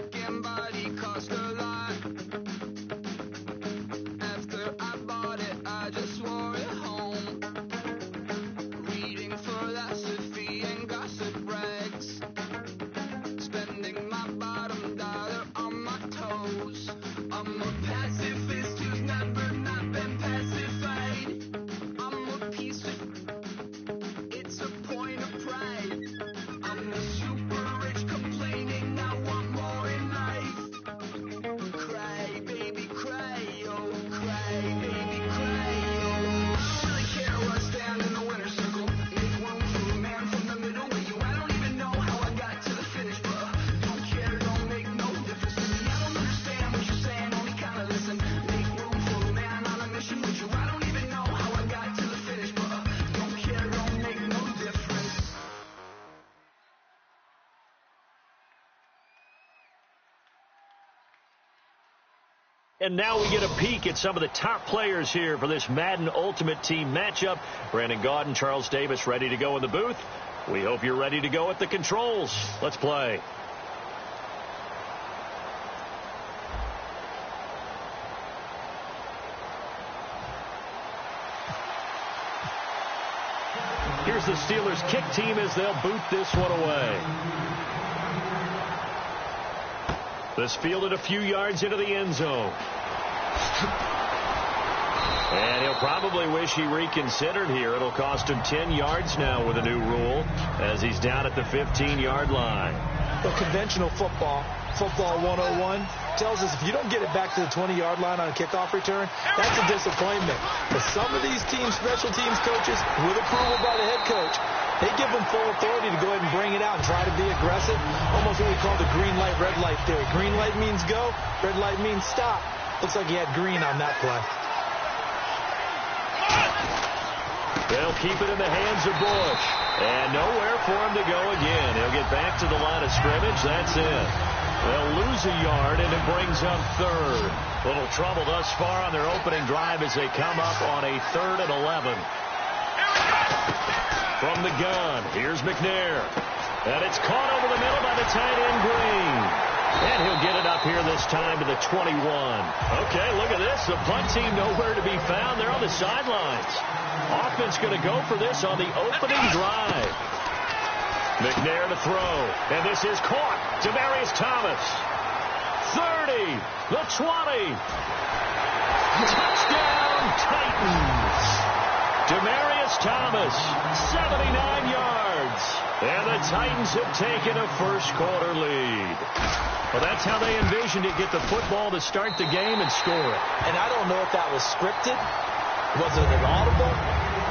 second body cost a lot. After I bought it, I just wore it home. Reading philosophy and gossip rags. Spending my bottom dollar on my toes. I'm a pacifist who's never not been pacified. I'm a piece of... It's a point of pride. I'm the super rich complaining I want more in life. Cry, baby, cry, oh, cry, baby, cry, oh. I don't really care where I stand in the winner's circle. Make room for a man from the middle with you. I don't even know how I got to the finish, but don't care, don't make no difference to me. I don't understand what you're saying, only kinda listen. Make room for a man on a mission with you. I don't even know how I got to the finish, but don't care, don't make no difference. And now we get a peek at some of the top players here for this Madden Ultimate Team matchup. Brandon Gaudin, Charles Davis ready to go in the booth. We hope you're ready to go at the controls. Let's play. Here's the Steelers kick team as they'll boot this one away. This fielded a few yards into the end zone. And he'll probably wish he reconsidered here. It'll cost him 10 yards now with a new rule as he's down at the 15-yard line. Well, conventional football 101, tells us if you don't get it back to the 20-yard line on a kickoff return, that's a disappointment. But some of these teams, special teams coaches, with approval by the head coach, they give them full authority to go ahead and bring it out and try to be aggressive. Almost what we call the green light, red light theory. Green light means go, red light means stop. Looks like he had green on that play. They'll keep it in the hands of Bush. And nowhere for him to go again. He'll get back to the line of scrimmage. That's it. They'll lose a yard, and it brings up third. Little trouble thus far on their opening drive as they come up on a 3rd and 11. From the gun, here's McNair. And it's caught over the middle by the tight end, Green. And he'll get it up here this time to the 21. Okay, look at this. The punt team nowhere to be found. They're on the sidelines. Offense going to go for this on the opening drive. McNair to throw. And this is caught. Demaryius Thomas. 30. The 20. Touchdown, Titans. Demaryius Thomas, 79 yards. And the Titans have taken a first-quarter lead. Well, that's how they envisioned it, get the football to start the game and score it. And I don't know if that was scripted. Was it an audible?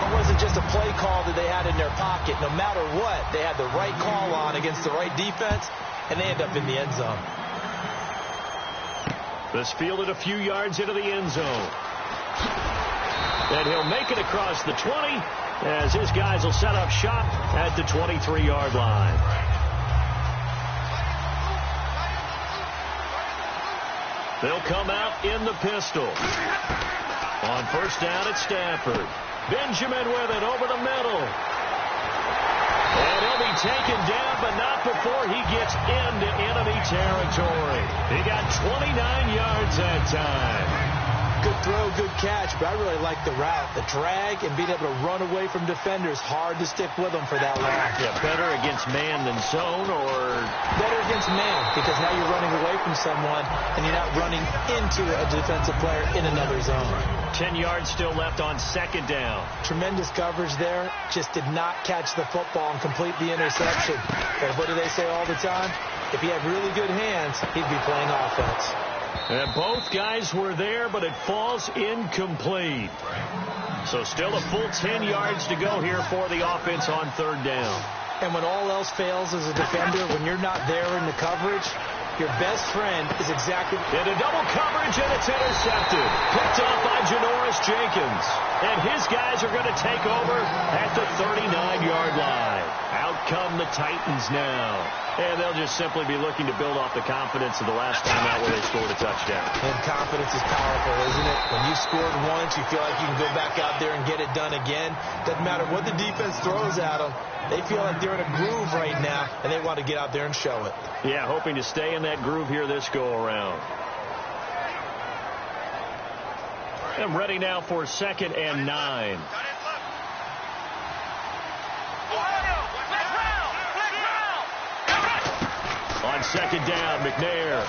Or was it just a play call that they had in their pocket? No matter what, they had the right call on against the right defense, and they end up in the end zone. This fielded a few yards into the end zone. And he'll make it across the 20 as his guys will set up shop at the 23-yard line. They'll come out in the pistol. On first down at Stafford. Benjamin with it over the middle. And he'll be taken down, but not before he gets into enemy territory. He got 29 yards that time. Good throw, good catch, but I really like the route. The drag and being able to run away from defenders, hard to stick with them for that long. Yeah, better against man than zone, or? Better against man, because now you're running away from someone and you're not running into a defensive player in another zone. 10 yards still left on second down. Tremendous coverage there. Just did not catch the football and complete the interception. But what do they say all the time? If he had really good hands, he'd be playing offense. And both guys were there, but it falls incomplete. So still a full 10 yards to go here for the offense on third down. And when all else fails as a defender, when you're not there in the coverage, your best friend is exactly... Into double coverage, and it's intercepted. Picked up by Janoris Jenkins. And his guys are going to take over at the 39-yard line. Out come the Titans now. And they'll just simply be looking to build off the confidence of the last time out where they scored a touchdown. And confidence is powerful, isn't it? When you scored once, you feel like you can go back out there and get it done again. Doesn't matter what the defense throws at them. They feel like they're in a groove right now, and they want to get out there and show it. Yeah, hoping to stay in that groove here this go-around. And ready now for 2nd and 9. On 2nd down, McNair.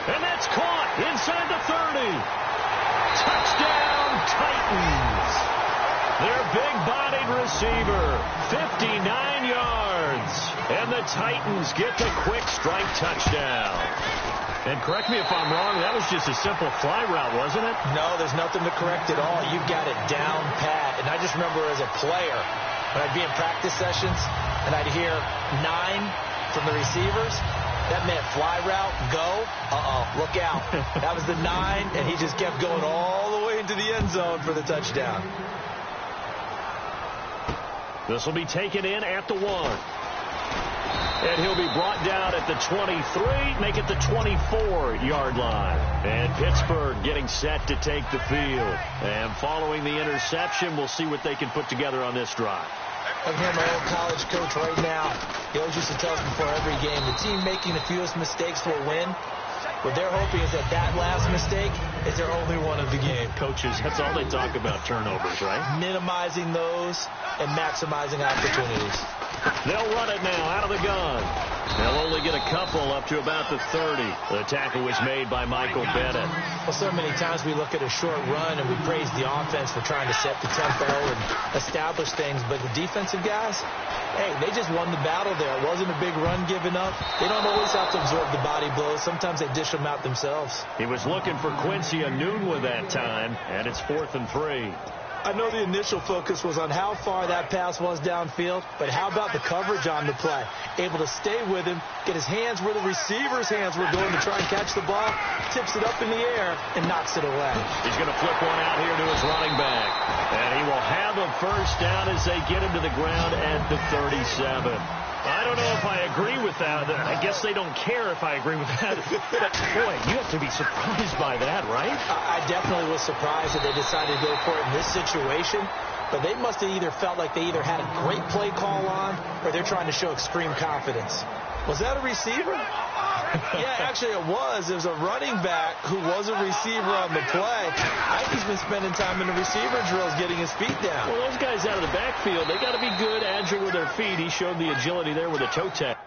And that's caught inside the 30. Touchdown, Titans. Their big-bodied receiver, 59 yards. And the Titans get the quick strike touchdown. And correct me if I'm wrong, that was just a simple fly route, wasn't it? No, there's nothing to correct at all. You got it down pat. And I just remember as a player, when I'd be in practice sessions, and I'd hear 9 from the receivers, that meant fly route, go, look out. That was the 9, and he just kept going all the way into the end zone for the touchdown. This will be taken in at the 1. And he'll be brought down at the 23, make it the 24-yard line. And Pittsburgh getting set to take the field. And following the interception, we'll see what they can put together on this drive. I'm hearing my old college coach right now. He always used to tell us before every game, the team making the fewest mistakes will win. What they're hoping is that last mistake is their only one of the game. Coaches, that's all they talk about, turnovers, right? Minimizing those and maximizing opportunities. They'll run it now out of the gun. They'll only get a couple up to about the 30. The tackle was made by Michael Bennett. Well, so many times we look at a short run and we praise the offense for trying to set the tempo and establish things. But the defensive guys, hey, they just won the battle there. It wasn't a big run given up. They don't always have to absorb the body blows. Sometimes they dish them out themselves. He was looking for Quincy Enunwa that time, and it's 4th and 3. I know the initial focus was on how far that pass was downfield, but how about the coverage on the play? Able to stay with him, get his hands where the receiver's hands were going to try and catch the ball, tips it up in the air, and knocks it away. He's going to flip one out here to his running back. And he will have a first down as they get him to the ground at the 37. I don't know if I agree with that. I guess they don't care if I agree with that. But, boy, you have to be surprised by that, right? I definitely was surprised that they decided to go for it in this situation. But they must have either felt like they either had a great play call on or they're trying to show extreme confidence. Was that a receiver? Yeah, actually it was. It was a running back who was a receiver on the play. I think he's been spending time in the receiver drills getting his feet down. Well, those guys out of the backfield, they got to be good, agile with their feet. He showed the agility there with a toe tap.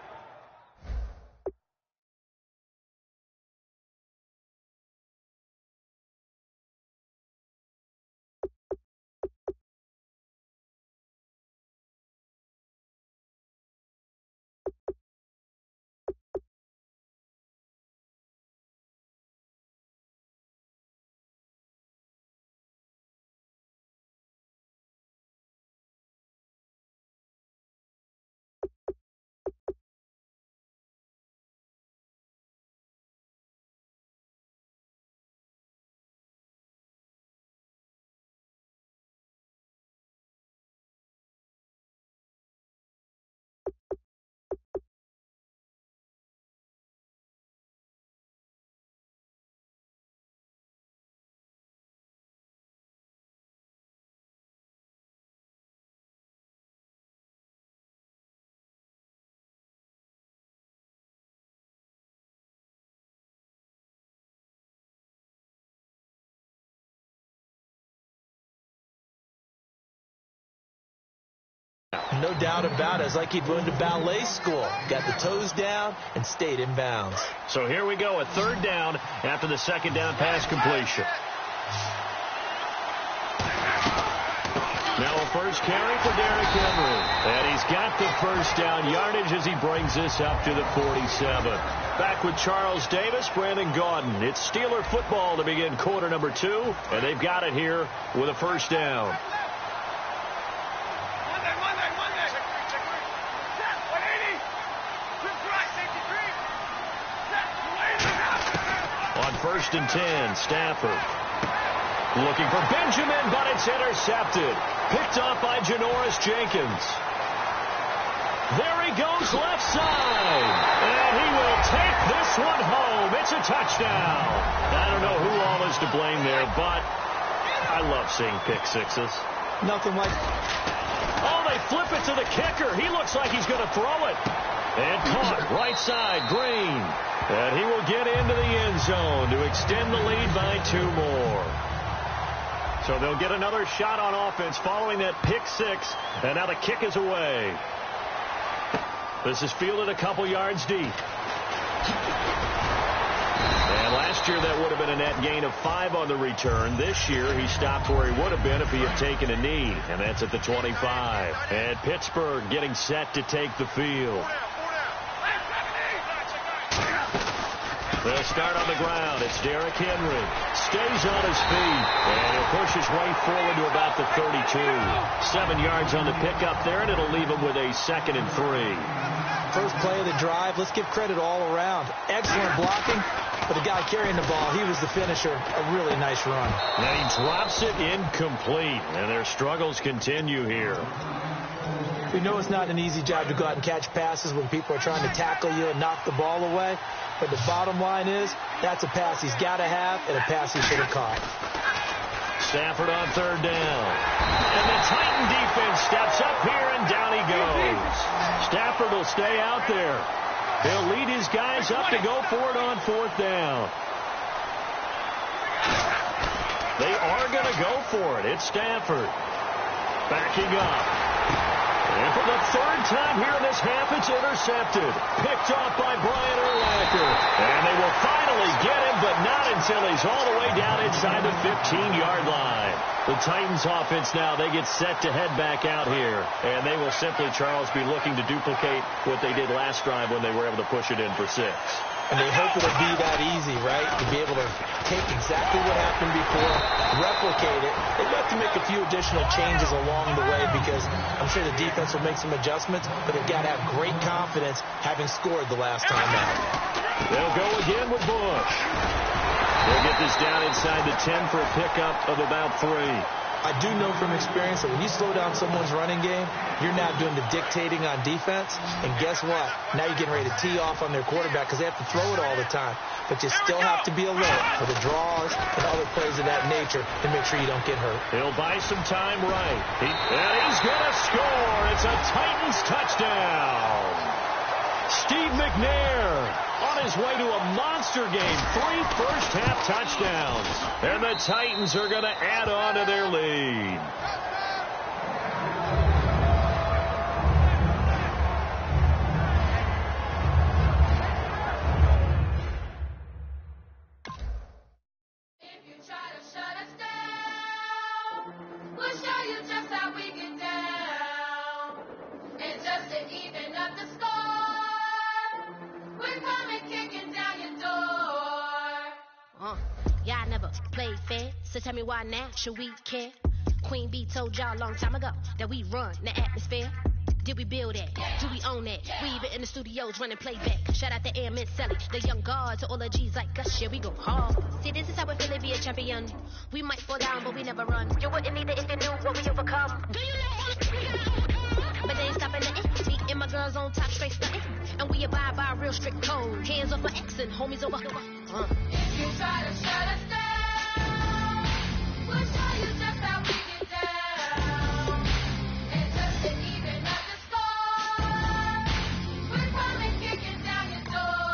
No doubt about it. It's like he'd gone to ballet school. Got the toes down and stayed in bounds. So here we go, a 3rd down after the 2nd down pass completion. Now a first carry for Derrick Henry. And he's got the first down yardage as he brings this up to the 47. Back with Charles Davis, Brandon Gaudin. It's Steeler football to begin quarter number 2. And they've got it here with a first down. On 1st and 10, Stafford. Looking for Benjamin, but it's intercepted. Picked off by Janoris Jenkins. There he goes left side. And he will take this one home. It's a touchdown. I don't know who all is to blame there, but I love seeing pick sixes. Nothing like... Oh, they flip it to the kicker. He looks like he's going to throw it. And caught right side, Green. And he will get into the end zone to extend the lead by 2 more. So they'll get another shot on offense following that pick six. And now the kick is away. This is fielded a couple yards deep. And last year that would have been a net gain of 5 on the return. This year he stopped where he would have been if he had taken a knee. And that's at the 25. And Pittsburgh getting set to take the field. They'll start on the ground. It's Derrick Henry. Stays on his feet. And he'll push his way forward to about the 32. 7 yards on the pickup there, and it'll leave him with a 2nd and 3. First play of the drive. Let's give credit all around. Excellent blocking. But the guy carrying the ball, he was the finisher. A really nice run. And he drops it incomplete. And their struggles continue here. We know it's not an easy job to go out and catch passes when people are trying to tackle you and knock the ball away. But the bottom line is, that's a pass he's got to have and a pass he should have caught. Stafford on 3rd down. And the Titan defense steps up here, and down he goes. Stafford will stay out there. He'll lead his guys up to go for it on 4th down. They are going to go for it. It's Stafford. Backing up. And for the 3rd time here in this half, it's intercepted. Picked off by Brian Urlacher. And they will finally get him, but not until he's all the way down inside the 15-yard line. The Titans offense now, they get set to head back out here. And they will simply, Charles, be looking to duplicate what they did last drive when they were able to push it in for 6. And they hope it'll be that easy, right? To be able to take exactly what happened before, replicate it. They've got to make a few additional changes along the way because I'm sure the defense will make some adjustments, but they've got to have great confidence having scored the last time out. They'll go again with Bush. They'll get this down inside the 10 for a pickup of about 3. I do know from experience that when you slow down someone's running game, you're now doing the dictating on defense. And guess what? Now you're getting ready to tee off on their quarterback because they have to throw it all the time. But you still have to be alert for the draws and other plays of that nature to make sure you don't get hurt. He'll buy some time right. And he's going to score. It's a Titans touchdown. Steve McNair on his way to a monster game. 3 first-half touchdowns. And the Titans are going to add on to their lead. If you try to shut us down, we'll show you just how we get down. And just to even up the score, we're coming kicking down your door. Y'all never played fair, so tell me why now should we care? Queen Bee told y'all a long time ago that we run the atmosphere. Did we build it? Do we own it? We even in the studios running playback. Shout out to Airman Sally, the young guard, to all the G's like us. Yeah, we go hard. See, this is how we feel to be a champion. We might fall down, but we never run. You wouldn't need it if you knew what we overcome. Do you know? But they ain't stopping nothing. Me and my girls on top, straight stunting. And we abide by a real strict code. Hands off for X and homies over. If you try to shut us down, we'll show you just how we get down. And just to even up the score, we're coming kicking down your door.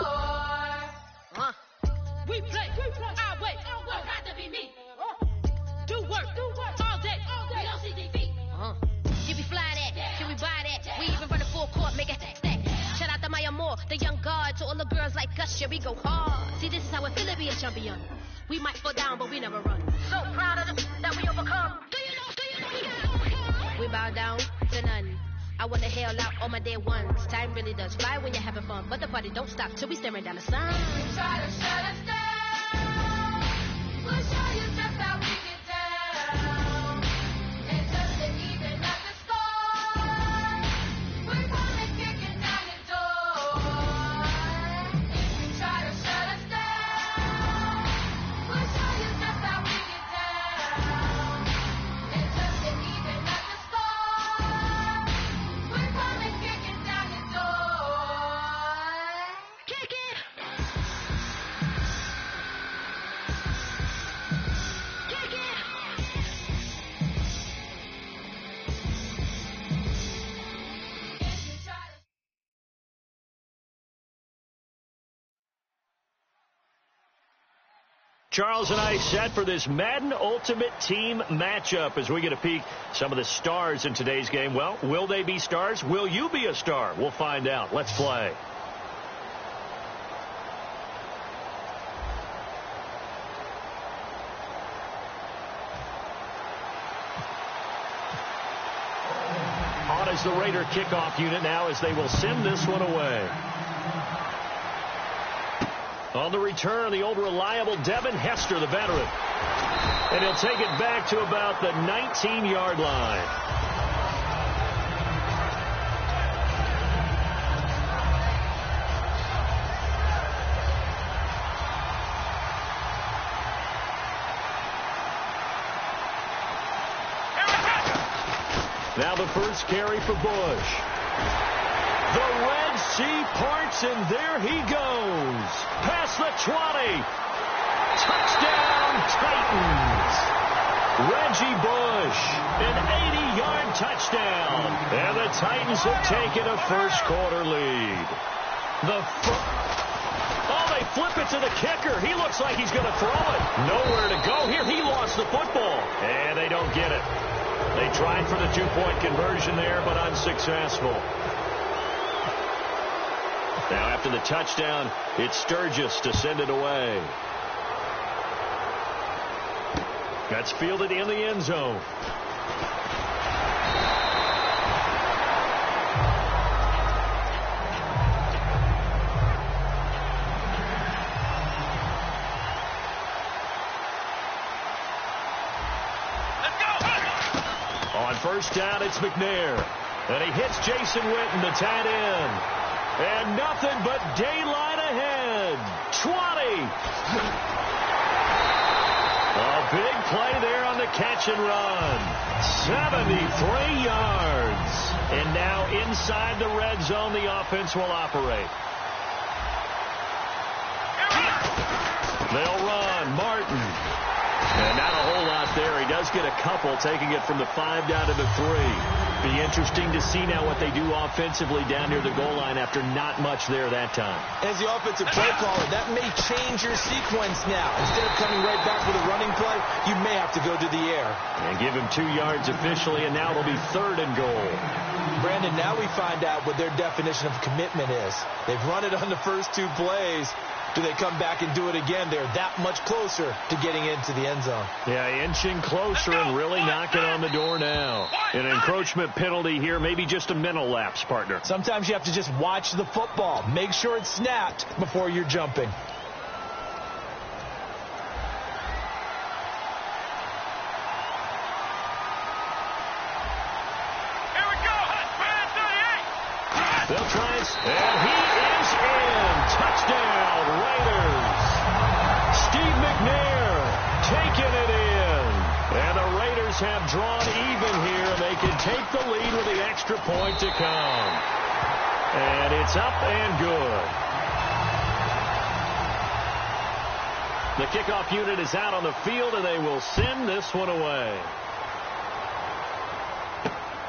We play our way. Don't have to be me. Do work all day. We don't see defeat. Can we fly that? Can we buy that? We even run a full court, make it stack. Shout out to Maya Moore, the young guard, to all the girls like us. Yeah, we go hard. See, this is how it feel to be a champion. We might fall down, but we never run. So proud of them that we overcome. Do you know we got overcome? We bow down to none. I wanna hail out all my day ones. Time really does fly when you're having fun, but the party don't stop till we staring down the sun. You try to shut us down, we'll show you just how we get down. And just to even up the score, we're coming kicking down your door. If you try to shut us down, we'll show you just how we get down. Charles and I set for this Madden Ultimate Team matchup as we get a peek some of the stars in today's game. Well, will they be stars? Will you be a star? We'll find out. Let's play. On is the Raider kickoff unit now as they will send this one away. On the return, the old reliable Devin Hester, the veteran. And he'll take it back to about the 19-yard line. Now the first carry for Bush. The Red Sea parts, and there he goes. Past the 20. Touchdown, Titans. Reggie Bush, an 80-yard touchdown. And the Titans have taken a first-quarter lead. They flip it to the kicker. He looks like he's going to throw it. Nowhere to go here. He lost the football. And they don't get it. They tried for the two-point conversion there, but unsuccessful. Now, after the touchdown, it's Sturgis to send it away. That's fielded in the end zone. On first down, it's McNair. And he hits Jason Witten, the tight end. And nothing but daylight ahead. 20. A big play there on the catch and run. 73 yards. And now inside the red zone, the offense will operate. They'll run. Martin. And not a whole lot there. He does get a couple, taking it from the 5 down to the 3. Be interesting to see now what they do offensively down near the goal line after not much there that time. As the offensive play caller, that may change your sequence now. Instead of coming right back with a running play, you may have to go to the air. And give him 2 yards officially, and now it'll be 3rd and goal. Brandon, now we find out what their definition of commitment is. They've run it on the first 2 plays. Do they come back and do it again? They're that much closer to getting into the end zone. Yeah, inching closer and really knocking on the door now. An encroachment penalty here, maybe just a mental lapse, partner. Sometimes you have to just watch the football. Make sure it's snapped before you're jumping. Here we go. They'll try and he is in. Touchdown, Raiders. Steve McNair taking it in. And the Raiders have drawn even here. They can take the lead with the extra point to come. And it's up and good. The kickoff unit is out on the field, and they will send this one away.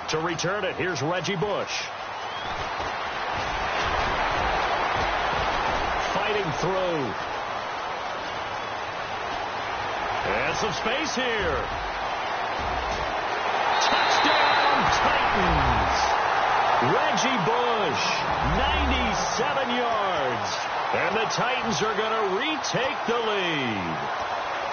To return it, here's Reggie Bush. Fighting through. And some space here. Touchdown, Titans. Reggie Bush, 97 yards. And the Titans are going to retake the lead.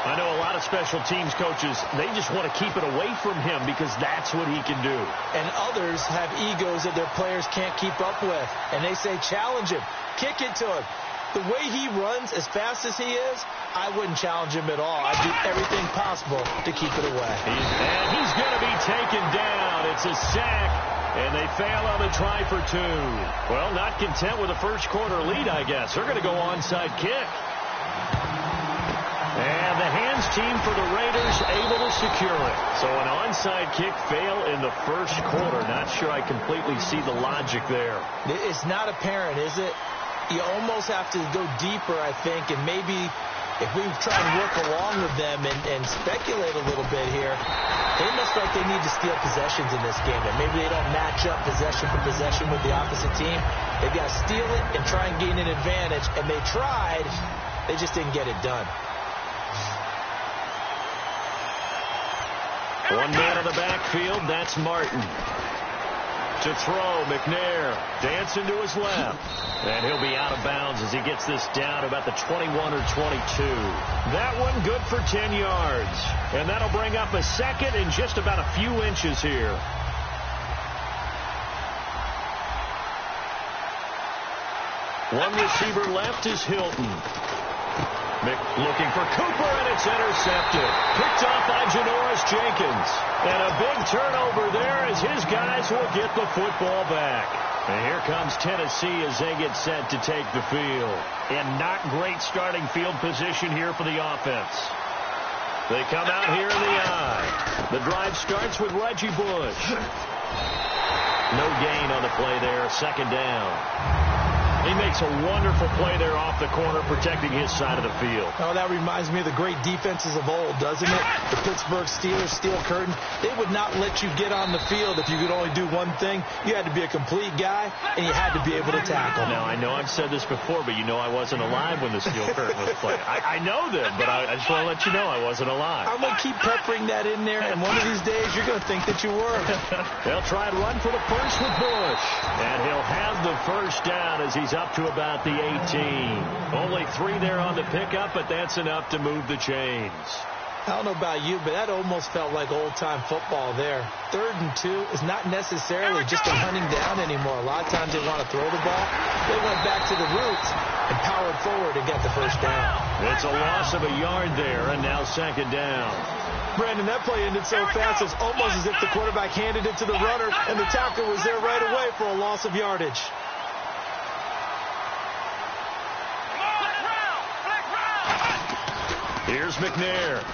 I know a lot of special teams coaches, they just want to keep it away from him because that's what he can do. And others have egos that their players can't keep up with. And they say, challenge him. Kick it to him. The way he runs as fast as he is, I wouldn't challenge him at all. I'd do everything possible to keep it away. And he's going to be taken down. It's a sack, and they fail on the try for 2. Well, not content with a first-quarter lead, I guess. They're going to go onside kick. And the hands team for the Raiders able to secure it. So an onside kick fail in the first quarter. Not sure I completely see the logic there. It's not apparent, is it? You almost have to go deeper, I think, and maybe if we try and work along with them and speculate a little bit here, they must like they need to steal possessions in this game. And maybe they don't match up possession for possession with the opposite team. They've got to steal it and try and gain an advantage. And they tried. They just didn't get it done. One man in the backfield, that's Martin. To throw, McNair dancing to his left. And he'll be out of bounds as he gets this down about the 21 or 22. That one good for 10 yards. And that'll bring up a second in just about a few inches here. One receiver left is Hilton. Looking for Cooper, and it's intercepted. Picked off by Janoris Jenkins. And a big turnover there as his guys will get the football back. And here comes Tennessee as they get set to take the field. And not great starting field position here for the offense. They come out here in the I. The drive starts with Reggie Bush. No gain on the play there. Second down. He makes a wonderful play there off the corner, protecting his side of the field. Oh, that reminds me of the great defenses of old, doesn't it? The Pittsburgh Steelers, Steel Curtain. They would not let you get on the field if you could only do one thing. You had to be a complete guy, and you had to be able to tackle. Now, I know I've said this before, but you know I wasn't alive when the Steel Curtain was played. I know that, but I just want to let you know I wasn't alive. I'm going to keep peppering that in there, and one of these days you're going to think that you were. They'll try and run for the first with Bush. And he'll have the first down as he's up to about the 18. Only 3 there on the pickup, but that's enough to move the chains. I don't know about you, but that almost felt like old-time football there. 3rd and 2 is not necessarily just a hunting down anymore. A lot of times they want to throw the ball. They went back to the roots and powered forward and got the first down. It's a loss of a yard there, and now second down. Brandon, that play ended so fast, it's almost as if the quarterback handed it to the runner, and the tackle was there right away for a loss of yardage. Here's McNair.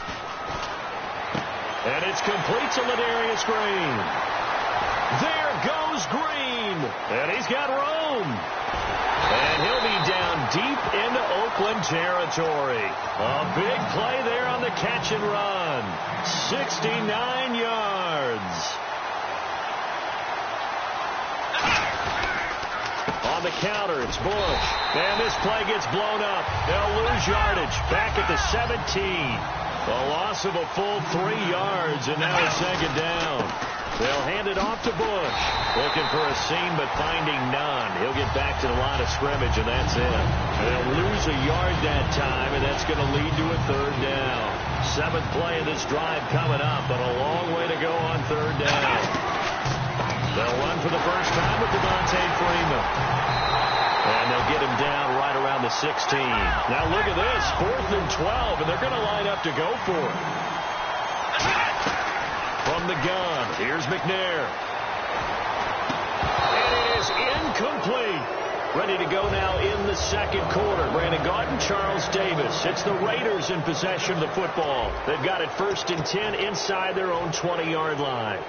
And it's complete to Ladarius Green. There goes Green. And he's got room. And he'll be down deep into Oakland territory. A big play there on the catch and run. 69 yards. On the counter, it's Bush. And this play gets blown up. They'll lose yardage. Back at the 17. A loss of a full 3 yards, and now it's second down. They'll hand it off to Bush. Looking for a seam, but finding none. He'll get back to the line of scrimmage, and that's it. They'll lose a yard that time, and that's going to lead to a 3rd down. 7th play of this drive coming up, but a long way to go on 3rd down. They'll run for the first time with Devontae Freeman. And they'll get him down right around the 16. Now look at this, 4th and 12, and they're going to line up to go for it. From the gun, here's McNair. And it is incomplete. Ready to go now in the second quarter. Brandon Gaudin, Charles Davis. It's the Raiders in possession of the football. They've got it 1st and 10 inside their own 20-yard line.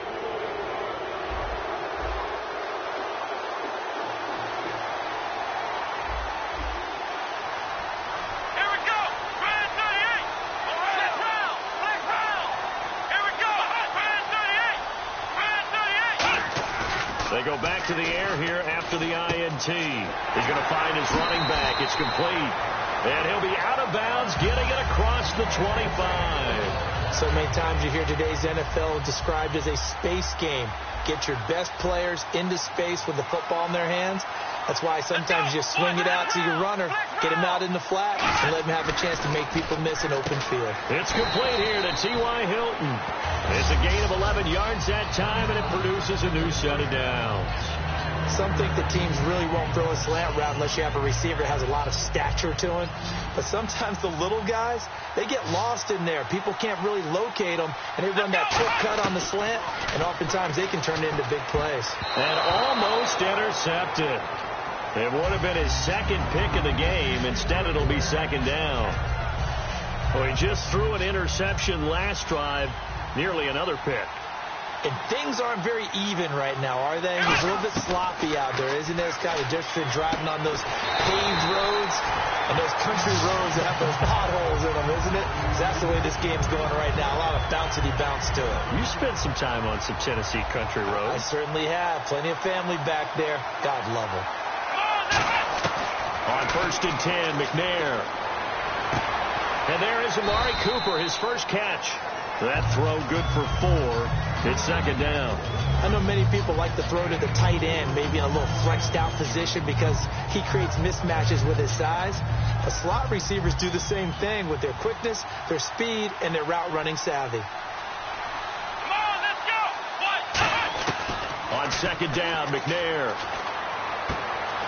They go back to the air here after the INT. He's going to find his running back. It's complete. And he'll be out of bounds, getting it across the 25. So many times you hear today's NFL described as a space game. Get your best players into space with the football in their hands. That's why sometimes you just swing it out to your runner, get him out in the flat, and let him have a chance to make people miss an open field. It's complete here to T.Y. Hilton. It's a gain of 11 yards that time, and it produces a new set of downs. Some think that teams really won't throw a slant route unless you have a receiver that has a lot of stature to him. But sometimes the little guys, they get lost in there. People can't really locate them, and they run that quick cut on the slant, and oftentimes they can turn it into big plays. And almost intercepted. It would have been his second pick of the game. Instead, it'll be second down. Well, he just threw an interception last drive, nearly another pick. And things aren't very even right now, are they? It's a little bit sloppy out there, isn't it? It's kind of different driving on those paved roads and those country roads that have those potholes in them, isn't it? That's the way this game's going right now. A lot of bouncy bounce to it. You spent some time on some Tennessee country roads. I certainly have. Plenty of family back there. God love them. On 1st and 10, McNair. And there is Amari Cooper, his first catch. That throw good for 4. It's second down. I know many people like to throw to the tight end, maybe in a little flexed out position because he creates mismatches with his size. But slot receivers do the same thing with their quickness, their speed, and their route running savvy. Come on, let's go. On second down, McNair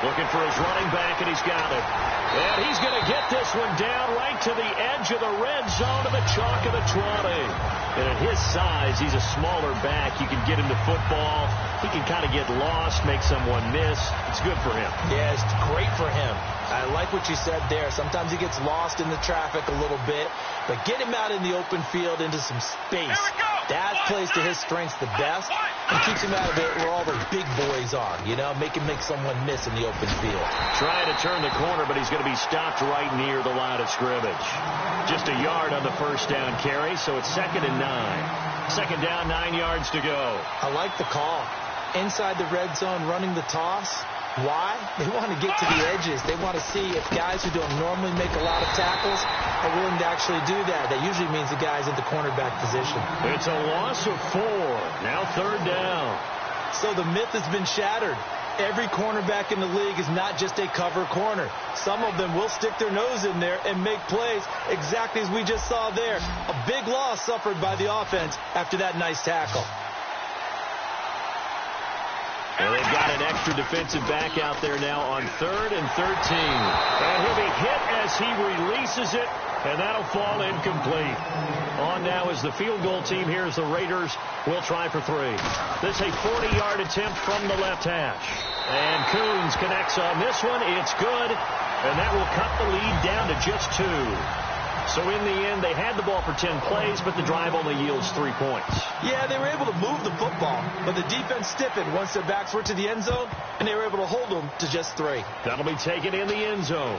looking for his running back, and he's got it. And he's going to get this one down right to the edge of the red zone of the chalk of the 20. And at his size, he's a smaller back. You can get him to football. He can kind of get lost, make someone miss. It's good for him. Yeah, it's great for him. I like what you said there. Sometimes he gets lost in the traffic a little bit, but get him out in the open field into some space. That plays to his strengths the best and keeps him out of it where all the big boys are, you know, make someone miss in the open field. Trying to turn the corner, but he's going to be stopped right near the line of scrimmage. Just a yard on the first down carry, so it's 2nd and 9. Second down, 9 yards to go. I like the call. Inside the red zone, running the toss. Why? They want to get to the edges. They want to see if guys who don't normally make a lot of tackles are willing to actually do that. That usually means the guy's in the cornerback position. It's a loss of 4. Now 3rd down. So the myth has been shattered. Every cornerback in the league is not just a cover corner. Some of them will stick their nose in there and make plays exactly as we just saw there. A big loss suffered by the offense after that nice tackle. And they've got an extra defensive back out there now on 3rd and 13. And he'll be hit as he releases it, and that'll fall incomplete. On now is the field goal team. Here's the Raiders. We'll try for 3. This is a 40-yard attempt from the left hash. And Coons connects on this one. It's good, and that will cut the lead down to just 2. So in the end, they had the ball for 10 plays, but the drive only yields 3 points. Yeah, they were able to move the football, but the defense stiffened once their backs were to the end zone, and they were able to hold them to just 3. That'll be taken in the end zone.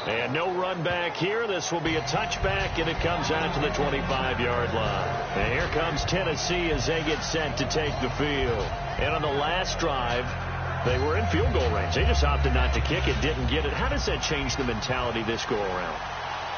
And no run back here. This will be a touchback, and it comes out to the 25-yard line. And here comes Tennessee as they get set to take the field. And on the last drive, they were in field goal range. They just opted not to kick it, didn't get it. How does that change the mentality this go around?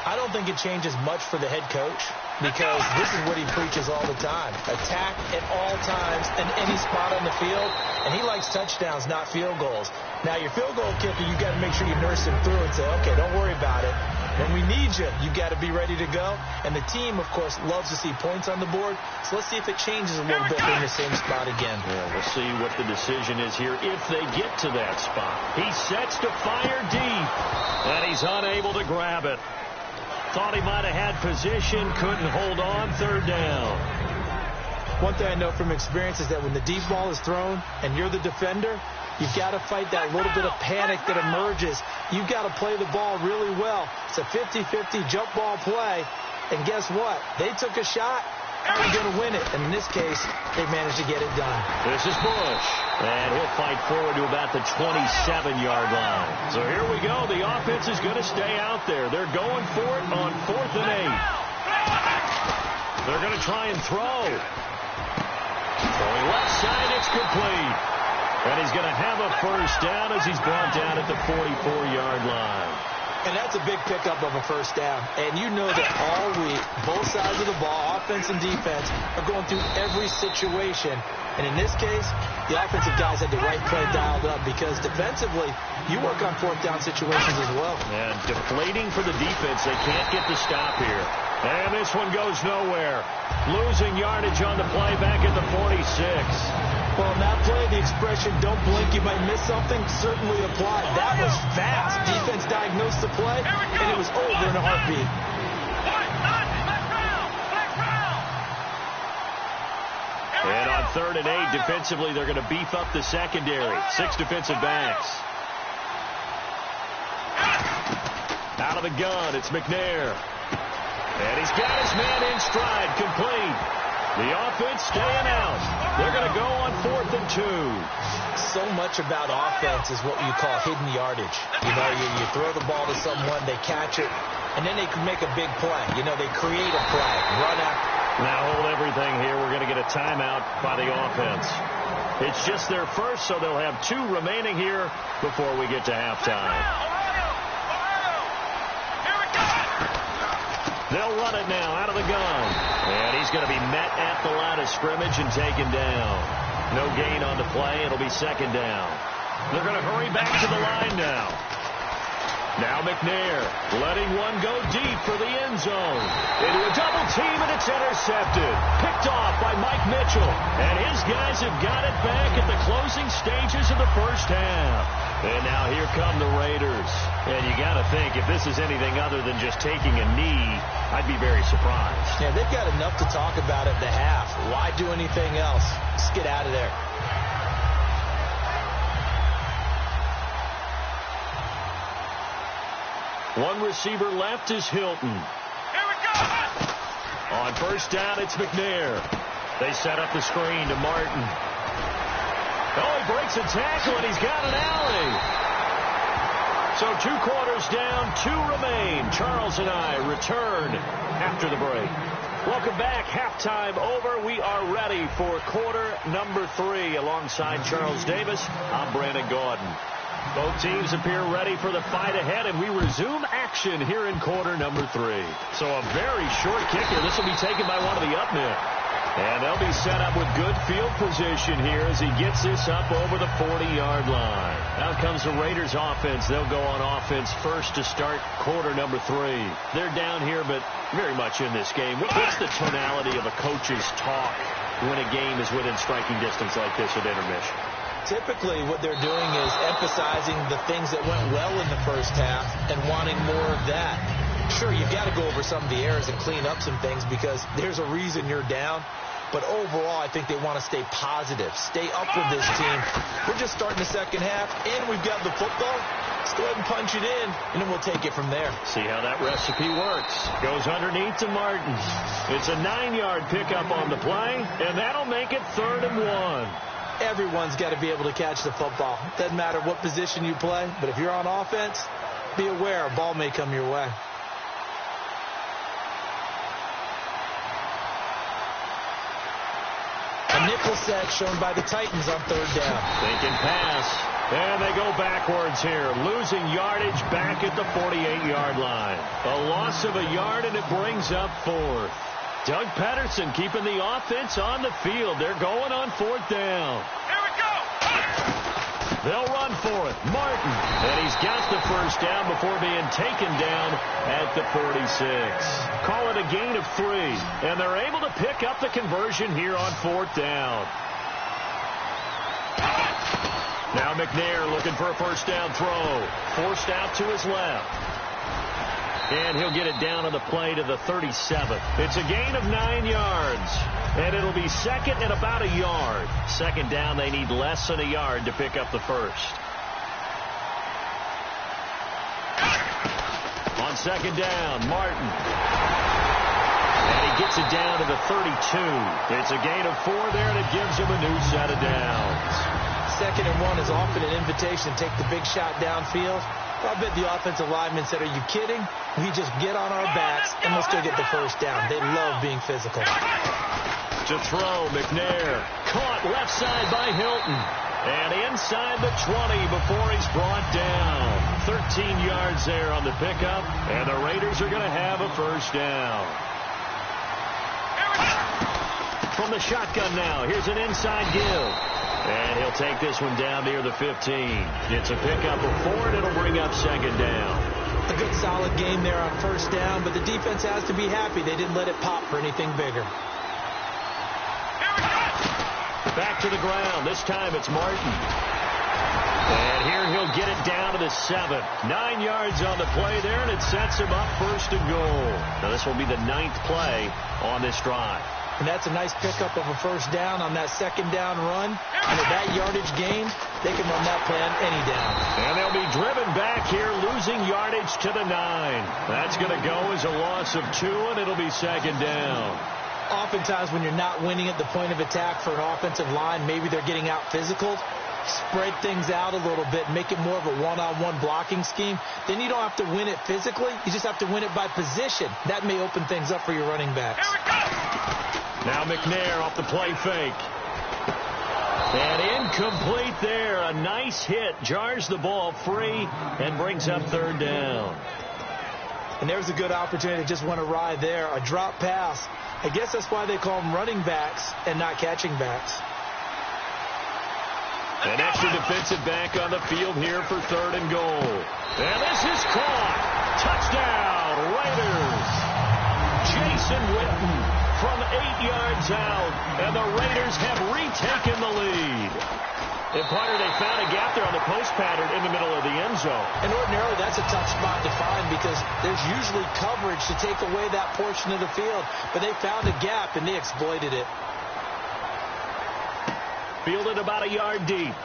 I don't think it changes much for the head coach because this is what he preaches all the time. Attack at all times in any spot on the field, and he likes touchdowns, not field goals. Now, your field goal kicker, you got to make sure you nurse him through and say, okay, don't worry about it. When we need you, you got to be ready to go. And the team, of course, loves to see points on the board. So let's see if it changes a little bit in the same spot again. Yeah, we'll see what the decision is here if they get to that spot. He sets to fire deep, and he's unable to grab it. Thought he might have had position, couldn't hold on. 3rd down. One thing I know from experience is that when the deep ball is thrown and you're the defender, you've got to fight that little bit of panic that emerges. You've got to play the ball really well. It's a 50-50 jump ball play. And guess what? They took a shot. How are you going to win it? And in this case, they managed to get it done. This is Bush. And he'll fight forward to about the 27-yard line. So here we go. The offense is going to stay out there. They're going for it on 4th and 8. They're going to try and throw. Throwing left side, it's complete. And he's going to have a first down as he's brought down at the 44-yard line. And that's a big pickup of a first down. And you know that all week, both sides of the ball, offense and defense, are going through every situation. And in this case, the offensive guys had the right play dialed up because defensively, you work on 4th down situations as well. And deflating for the defense. They can't get the stop here. And this one goes nowhere. Losing yardage on the play back at the 46. Well, in that play, the expression, don't blink, you might miss something, certainly applied. That was fast. Defense diagnosed the play, and it was over in a heartbeat. And on 3rd and 8, defensively, they're going to beef up the secondary. 6 defensive backs. Out of the gun, it's McNair. And he's got his man in stride, complete. The offense staying out. They're going to go on 4th and 2. So much about offense is what you call hidden yardage. You know, you throw the ball to someone, they catch it, and then they can make a big play. You know, they create a play, run after. Now hold everything here. We're going to get a timeout by the offense. It's just their first, so they'll have 2 remaining here before we get to halftime. Here we go. They'll run it now out of the gun. And he's going to be met at the line of scrimmage and taken down. No gain on the play. It'll be second down. They're going to hurry back to the line now. Now McNair letting one go deep for the end zone. Into a double team, and it's intercepted. Picked off by Mike Mitchell. And his guys have got it back at the closing stages of the first half. And now here come the Raiders. And you got to think, if this is anything other than just taking a knee, I'd be very surprised. Yeah, they've got enough to talk about at the half. Why do anything else? Just get out of there. One receiver left is Hilton. Here we go! On first down, it's McNair. They set up the screen to Martin. Oh, he breaks a tackle, and he's got an alley. So 2 quarters down, 2 remain. Charles and I return after the break. Welcome back. Halftime over. We are ready for quarter number 3. Alongside Charles Davis, I'm Brandon Gordon. Both teams appear ready for the fight ahead, and we resume action here in quarter number 3. So a very short kicker. This will be taken by one of the up men. And they'll be set up with good field position here as he gets this up over the 40-yard line. Out comes the Raiders offense. They'll go on offense first to start quarter number 3. They're down here, but very much in this game. What's the tonality of a coach's talk when a game is within striking distance like this at intermission? Typically, what they're doing is emphasizing the things that went well in the first half and wanting more of that. Sure, you've got to go over some of the errors and clean up some things because there's a reason you're down. But overall, I think they want to stay positive, stay up with this team. We're just starting the second half, and we've got the football. Let's go ahead and punch it in, and then we'll take it from there. See how that recipe works. Goes underneath to Martin. It's a 9-yard pickup on the play, and that'll make it 3rd and 1. Everyone's got to be able to catch the football. Doesn't matter what position you play, but if you're on offense, be aware a ball may come your way. A nickel set shown by the Titans on 3rd down. Thinking pass. And they go backwards here, losing yardage back at the 48-yard line. A loss of a yard, and it brings up 4th. Doug Pederson keeping the offense on the field. They're going on 4th down. Here we go! They'll run for it. Martin. And he's got the first down before being taken down at the 46. Call it a gain of 3. And they're able to pick up the conversion here on 4th down. Now McNair looking for a first down throw. Forced out to his left. And he'll get it down on the play to the 37th. It's a gain of 9 yards. And it'll be second and about a yard. Second down, they need less than a yard to pick up the first. On second down, Martin. And he gets it down to the 32. It's a gain of 4 there, and it gives him a new set of downs. 2nd and 1 is often an invitation to take the big shot downfield. I bet the offensive linemen said, are you kidding? We just get on our backs, and we'll still get the first down. They love being physical. To throw, McNair. Caught left side by Hilton. And inside the 20 before he's brought down. 13 yards there on the pickup, and the Raiders are going to have a first down. From the shotgun now, here's an inside give. And he'll take this one down near the 15. It's a pickup of 4, and it'll bring up 2nd down. A good solid game there on first down, but the defense has to be happy they didn't let it pop for anything bigger. Back to the ground. This time it's Martin. And here he'll get it down to the 7. 9 yards on the play there, and it sets him up 1st and goal. Now this will be the 9th play on this drive. And that's a nice pickup of a first down on that 2nd down run. And at that yardage gain, they can run that play on any down. And they'll be driven back here, losing yardage to the 9. That's going to go as a loss of 2, and it'll be 2nd down. Oftentimes when you're not winning at the point of attack for an offensive line, maybe they're getting out physical. Spread things out a little bit, make it more of a one-on-one blocking scheme. Then you don't have to win it physically. You just have to win it by position. That may open things up for your running backs. Now McNair off the play fake. And incomplete there. A nice hit. Jars the ball free and brings up 3rd down. And there's a good opportunity to just went awry there. A drop pass. I guess that's why they call them running backs and not catching backs. An extra defensive back on the field here for 3rd and goal. And this is caught. Touchdown, Raiders. Jason Witten from 8 yards out. And the Raiders have retaken the lead. And Potter, they found a gap there on the post pattern in the middle of the end zone. And ordinarily, that's a tough spot to find because there's usually coverage to take away that portion of the field. But they found a gap, and they exploited it. Fielded about a yard deep.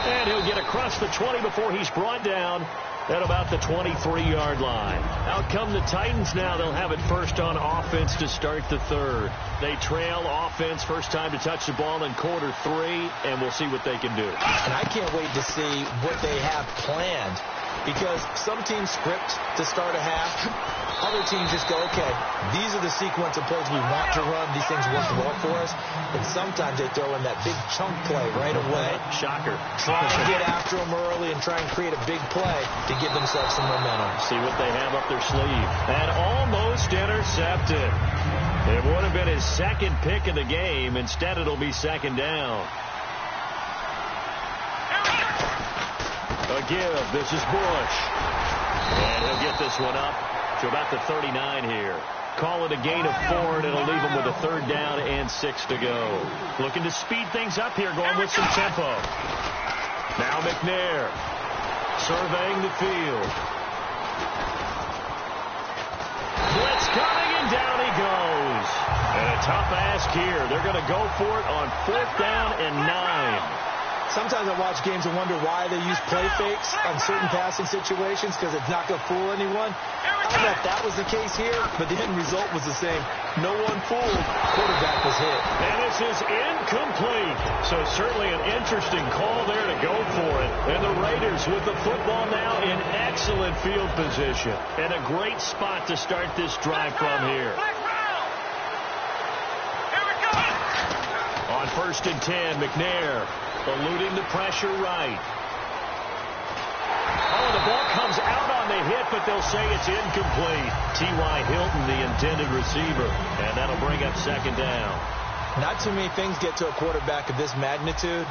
And he'll get across the 20 before he's brought down at about the 23-yard line. Out come the Titans now. They'll have it first on offense to start the 3rd. They trail offense first time to touch the ball in quarter 3, and we'll see what they can do. And I can't wait to see what they have planned because some teams script to start a half. Other teams just go, okay, these are the sequence of plays we want to run. These things work well for us. And sometimes they throw in that big chunk play right away. Shocker. Try and get after them early and try and create a big play to give themselves some momentum. See what they have up their sleeve. And almost intercepted. It would have been his 2nd pick of the game. Instead, it'll be 2nd down. A give. This is Bush. And he'll get this one up to about the 39 here. Call it a gain of 4, and it'll leave him with a 3rd down and 6 to go. Looking to speed things up here, going with some tempo. Now McNair surveying the field. Blitz coming, and down he goes. And a tough ask here. They're going to go for it on 4th down and 9. Sometimes I watch games and wonder why they use play fakes on certain passing situations because it's not going to fool anyone. I don't know if that was the case here, but the end result was the same. No one fooled. Quarterback was hit. And this is incomplete. So certainly an interesting call there to go for it. And the Raiders with the football now in excellent field position. And a great spot to start this drive from here. On 1st and 10, McNair eluding the pressure right. Oh, the ball comes out on the hit, but they'll say it's incomplete. T.Y. Hilton, the intended receiver, and that'll bring up 2nd down. Not too many things get to a quarterback of this magnitude,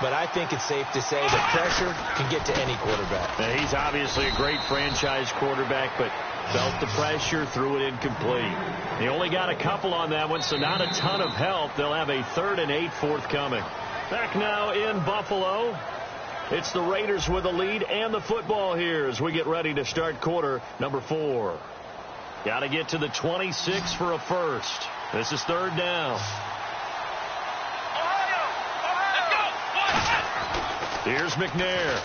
but I think it's safe to say that pressure can get to any quarterback. Now, he's obviously a great franchise quarterback, but felt the pressure, threw it incomplete. He only got a couple on that one, so not a ton of help. They'll have a 3rd and 8 forthcoming. Back now in Buffalo. It's the Raiders with the lead and the football here as we get ready to start quarter number 4. Got to get to the 26 for a first. This is 3rd down. Here's McNair.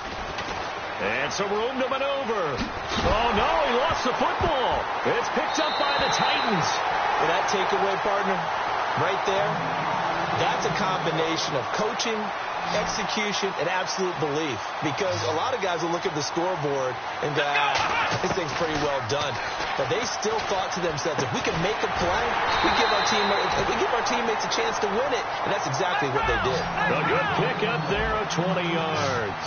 And some room to maneuver. Oh, no, he lost the football. It's picked up by the Titans. For that takeaway, partner, right there, that's a combination of coaching, execution, and absolute belief. Because a lot of guys will look at the scoreboard and go, this thing's pretty well done. But they still thought to themselves, if we can make a play, we give our teammates a chance to win it. And that's exactly what they did. A good pick up there of 20 yards.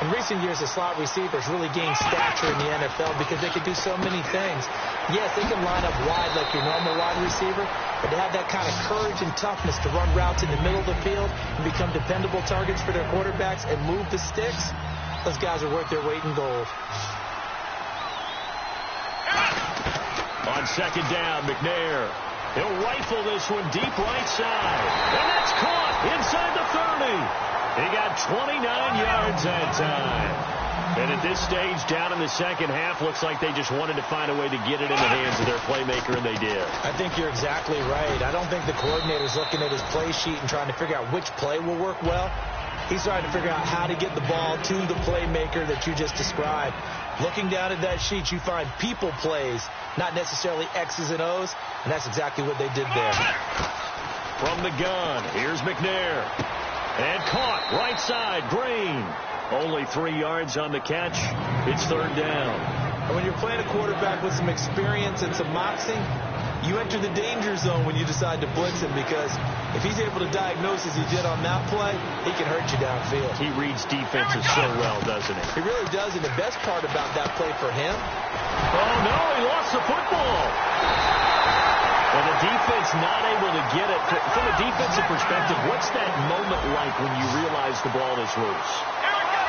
In recent years, the slot receivers really gained stature in the NFL because they could do so many things. Yes, they can line up wide like your normal wide receiver, but to have that kind of courage and toughness to run routes in the middle of the field and become dependable targets for their quarterbacks and move the sticks, those guys are worth their weight in gold. On 2nd down, McNair. He'll rifle this one deep right side. And that's caught inside the 30. He got 29 yards that time. And at this stage, down in the second half, looks like they just wanted to find a way to get it in the hands of their playmaker, and they did. I think you're exactly right. I don't think the coordinator's looking at his play sheet and trying to figure out which play will work well. He's trying to figure out how to get the ball to the playmaker that you just described. Looking down at that sheet, you find people plays, not necessarily X's and O's, and that's exactly what they did there. From the gun, here's McNair. And caught right side, Green. Only 3 yards on the catch. It's 3rd down. And when you're playing a quarterback with some experience and some moxie, you enter the danger zone when you decide to blitz him, because if he's able to diagnose as he did on that play, he can hurt you downfield. He reads defenses so well, doesn't he? He really does, and the best part about that play for him... Oh, no, he lost the football. And the defense not able to get it. From a defensive perspective, what's that moment like when you realize the ball is loose?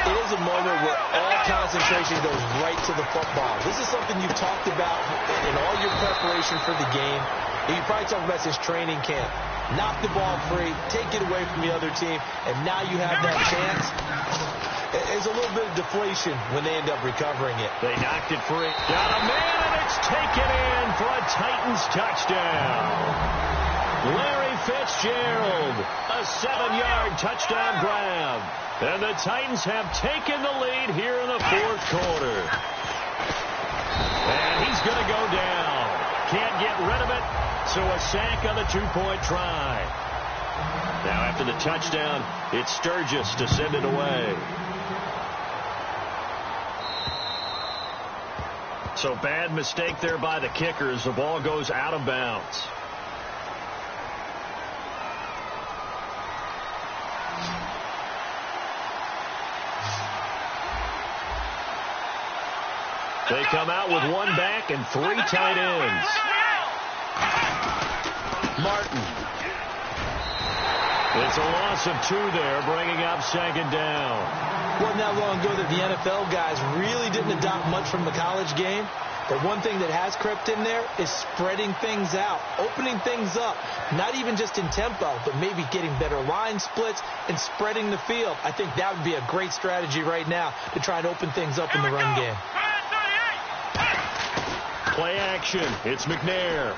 It is a moment where all concentration goes right to the football. This is something you've talked about in all your preparation for the game. You probably talked about since training camp. Knock the ball free, take it away from the other team, and now you have that chance. There's a little bit of deflation when they end up recovering it. They knocked it free. Got a man, and it's taken in for a Titans touchdown. Larry Fitzgerald, a 7-yard touchdown grab. And the Titans have taken the lead here in the fourth quarter. And he's going to go down. Can't get rid of it, so a sack on the 2-point try. Now after the touchdown, it's Sturgis to send it away. So bad mistake there by the kickers. The ball goes out of bounds. They come out with one back and 3 tight ends. Martin. It's a loss of 2 there, bringing up second down. Wasn't that long ago that the NFL guys really didn't adopt much from the college game. But one thing that has crept in there is spreading things out, opening things up, not even just in tempo, but maybe getting better line splits and spreading the field. I think that would be a great strategy right now to try and open things up in the run game. Play action. It's McNair.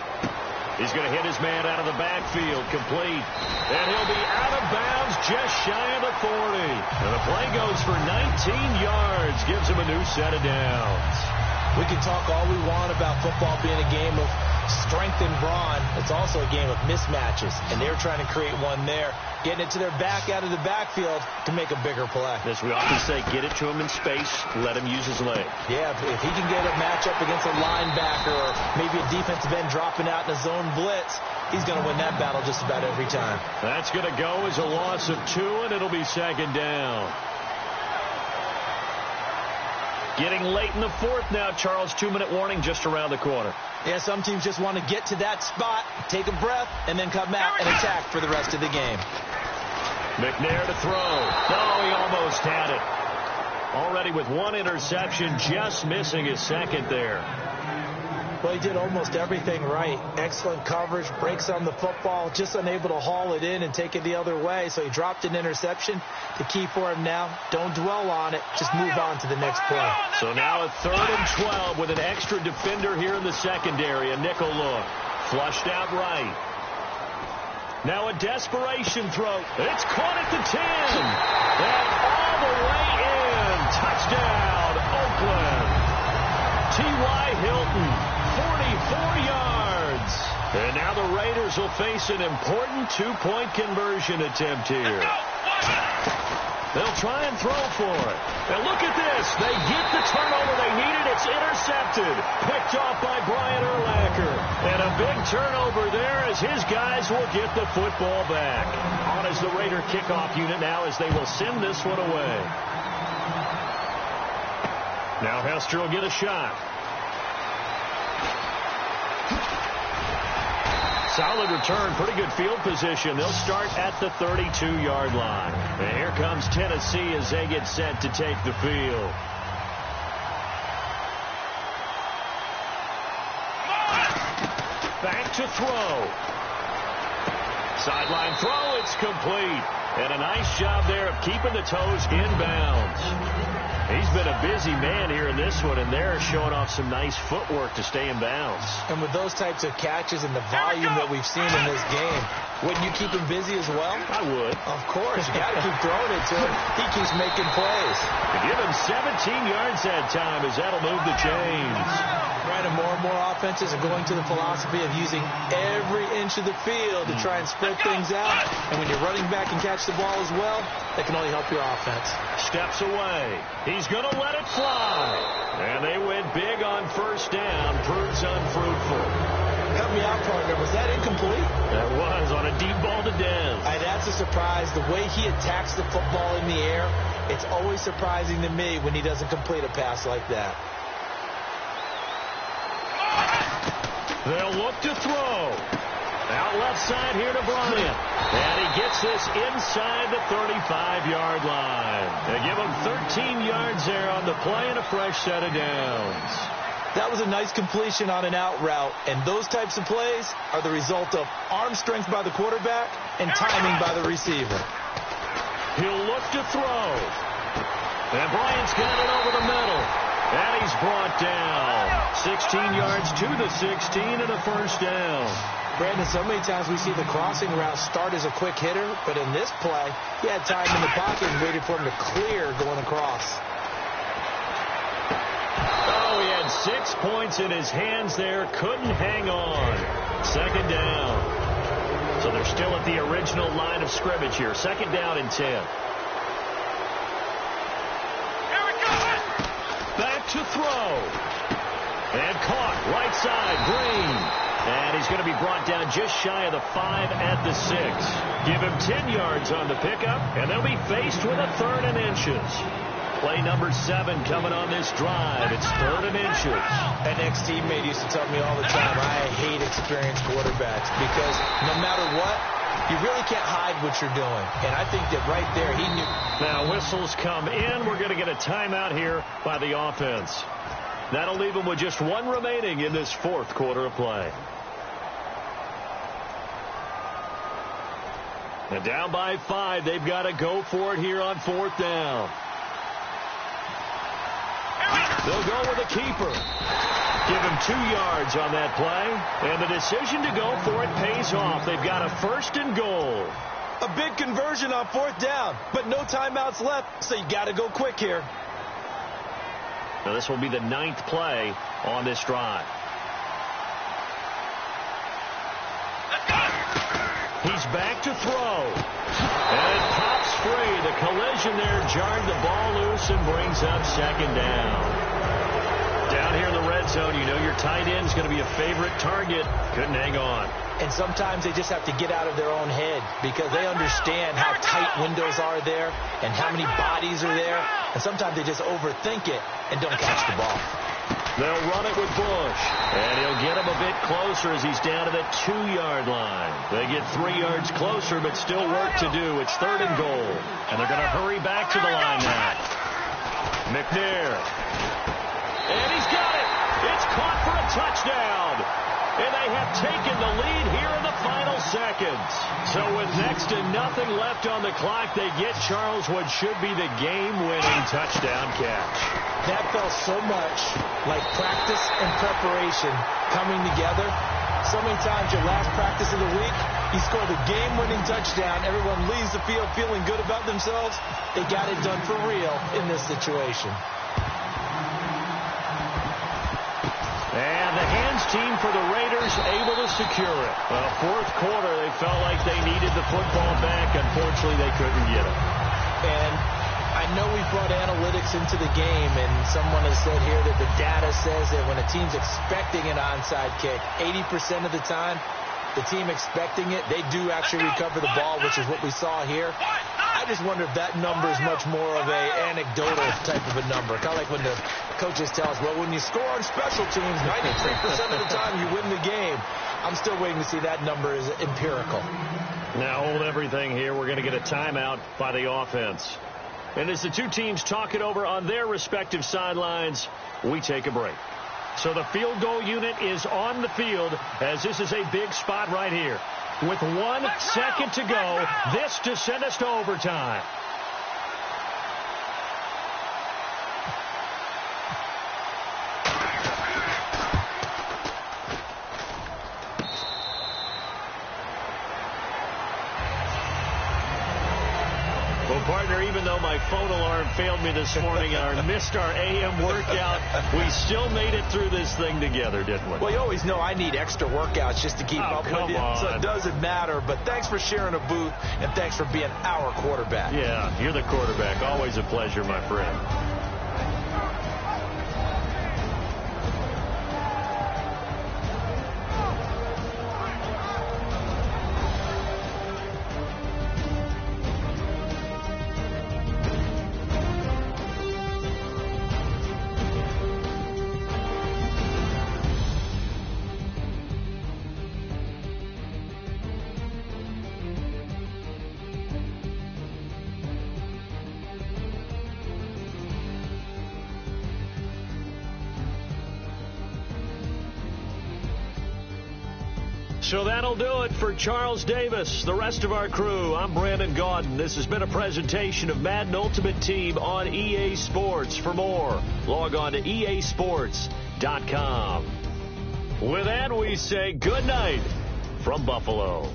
He's going to hit his man out of the backfield, complete. And he'll be out of bounds just shy of the 40. And the play goes for 19 yards, gives him a new set of downs. We can talk all we want about football being a game of strength and brawn. It's also a game of mismatches, and they're trying to create one there, getting it to their back out of the backfield to make a bigger play. As we often say, get it to him in space, let him use his leg. Yeah, if he can get a matchup against a linebacker or maybe a defensive end dropping out in a zone blitz, he's going to win that battle just about every time. That's going to go as a loss of 2, and it'll be second down. Getting late in the fourth now, Charles. 2-minute warning just around the corner. Yeah, some teams just want to get to that spot, take a breath, and then come out and attack for the rest of the game. McNair to throw. Oh, he almost had it. Already with 1 interception, just missing his second there. Well, he did almost everything right. Excellent coverage, breaks on the football, just unable to haul it in and take it the other way. So he dropped an interception. The key for him now, don't dwell on it. Just move on to the next play. So now a 3rd and 12 with an extra defender here in the secondary. A nickel look. Flushed out right. Now a desperation throw. It's caught at the 10. And all the way in. Touchdown, Oakland. T.Y. Hilton. 44 yards. And now the Raiders will face an important 2-point conversion attempt here. They'll try and throw for it. And look at this. They get the turnover they needed. It's intercepted. Picked off by Brian Urlacher. And a big turnover there as his guys will get the football back. On as the Raider kickoff unit now as they will send this one away. Now Hester will get a shot. Solid return, pretty good field position. They'll start at the 32-yard line. And here comes Tennessee as they get set to take the field. Back to throw. Sideline throw, it's complete. And a nice job there of keeping the toes inbounds. He's been a busy man here in this one, and they're showing off some nice footwork to stay in bounds. And with those types of catches and the volume that we've seen in this game, wouldn't you keep him busy as well? I would. Of course. You got to keep throwing it to him. He keeps making plays. Give him 17 yards that time as that'll move the chains. Brandon, more and more offenses are going to the philosophy of using every inch of the field to try and spread things out. And when you're running back and catch the ball as well, that can only help your offense. Steps away. He's going to let it fly. And they went big on first down. Proves unfruitful. How me out, partner. Was that incomplete? That was on a deep ball to Dez. That's a surprise. The way he attacks the football in the air, it's always surprising to me when he doesn't complete a pass like that. They'll look to throw. Out left side here to Bryant. And he gets this inside the 35-yard line. They give him 13 yards there on the play and a fresh set of downs. That was a nice completion on an out route, and those types of plays are the result of arm strength by the quarterback and timing by the receiver. He'll look to throw. And Bryant's got it over the middle. And he's brought down. 16 yards to the 16 and a first down. Brandon, so many times we see the crossing route start as a quick hitter, but in this play, he had time in the pocket and waited for him to clear going across. Oh, he had 6 points in his hands there. Couldn't hang on. Second down. So they're still at the original line of scrimmage here. Second down and 10. Back to throw. And caught right side. Green. And he's going to be brought down just shy of the 5 at the 6. Give him 10 yards on the pickup, and they'll be faced with a 3rd and inches. Play number 7 coming on this drive. It's 3rd and inches. An ex-teammate used to tell me all the time, I hate experienced quarterbacks because no matter what, you really can't hide what you're doing. And I think that right there he knew. Now whistles come in. We're going to get a timeout here by the offense. That'll leave them with just 1 remaining in this 4th quarter of play. And down by 5, they've got to go for it here on 4th down. They'll go with a keeper. Give him 2 yards on that play. And the decision to go for it pays off. They've got a 1st and goal. A big conversion on 4th down, but no timeouts left, so you got to go quick here. Now this will be the 9th play on this drive. He's back to throw. And it pops free. The collision there jarred the ball loose and brings up second down. Down here in the red zone, you know your tight end's going to be a favorite target. Couldn't hang on. And sometimes they just have to get out of their own head because they understand how tight windows are there and how many bodies are there. And sometimes they just overthink it and don't catch the ball. They'll run it with Bush. And he'll get him a bit closer as he's down to the 2-yard line. They get 3 yards closer, but still work to do. It's 3rd and goal. And they're going to hurry back to the line now. McNair. And he's got it. It's caught for a touchdown. And they have taken the lead here in the final seconds. So with next to nothing left on the clock, they get Charles what should be the game-winning touchdown catch. That felt so much like practice and preparation coming together. So many times your last practice of the week, you score the game-winning touchdown. Everyone leaves the field feeling good about themselves. They got it done for real in this situation. And the hands team for the Raiders able to secure it. Well, 4th quarter, they felt like they needed the football back. Unfortunately, they couldn't get it. And I know we brought analytics into the game, and someone has said here that the data says that when a team's expecting an onside kick, 80% of the time, the team expecting it, they do actually recover the ball, which is what we saw here. I just wonder if that number is much more of a anecdotal type of a number. Kind of like when the coaches tell us, well, when you score on special teams, 93% of the time you win the game. I'm still waiting to see that number is empirical. Now hold everything here. We're going to get a timeout by the offense. And as the two teams talk it over on their respective sidelines, we take a break. So the field goal unit is on the field as this is a big spot right here. With 1 second to go, this to send us to overtime. Well, partner, even though my phone alarm failed me this morning and I missed our AM workout, we still made it through this thing together, didn't we? Well, you always know I need extra workouts just to keep up with you, on. so it doesn't matter. But thanks for sharing a booth, and thanks for being our quarterback. Yeah, you're the quarterback. Always a pleasure, my friend. So that'll do it for Charles Davis, the rest of our crew. I'm Brandon Gaudin. This has been a presentation of Madden Ultimate Team on EA Sports. For more, log on to easports.com. With that, we say good night from Buffalo.